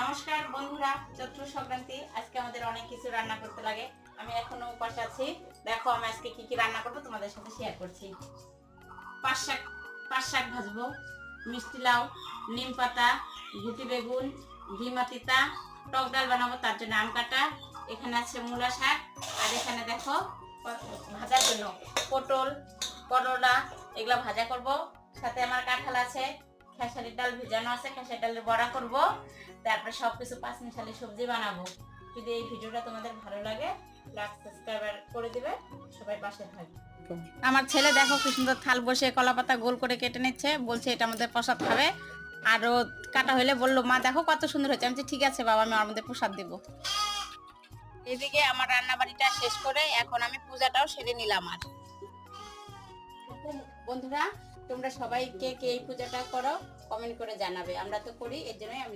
নমস্কার বন্ধুরা, চৈত্র সংক্রান্তি। আজকে আমাদের অনেক কিছু রান্না করতে লাগে। আমি এখনো উপাস আছি। দেখো আমি আজকে কি কি রান্না করবো তোমাদের সাথে শেয়ার করছি। পাঁচ শাক ভাজবো, মিষ্টি লাউ, নিম পাতা, গুটি বেগুন, ডিমা তিতা, টক ডাল বানাবো, তার জন্য আম কাটা, এখানে আছে মূলা শাক, আর এখানে দেখো ভাজার জন্য পটল, করলা, এগুলো ভাজা করব। সাথে আমার কাঁঠাল আছে, খেসারির ডাল ভেজানো আছে, খেসারির ডালের বড়া করব। তারপরে সবকিছু পাঁচ মিশালি সবজি বানাবো। যদি এই ভিডিওটা তোমাদের ভালো লাগে, লাইক সাবস্ক্রাইব করে দিবে, সবাই পাশে থাকবে। আমার ছেলে দেখো কি সুন্দর থাল বসে কলা পাতা গোল করে কেটে নিচ্ছে, বলছে এটা আমাদের প্রসাদ খাবে। আরও কাটা হইলে বললো মা দেখো কত সুন্দর হয়েছে। আমি ঠিক আছে বাবা, আমি আমাদের প্রসাদ দিব। এদিকে আমার রান্না বাড়িটা শেষ করে এখন আমি পূজাটাও সেরে নিলাম। আর বন্ধুরা, তোমরা সবাই কে কে এই পূজাটা করো কমেন্ট করে জানাবে। আমরা তো করি, এর জন্যই আমি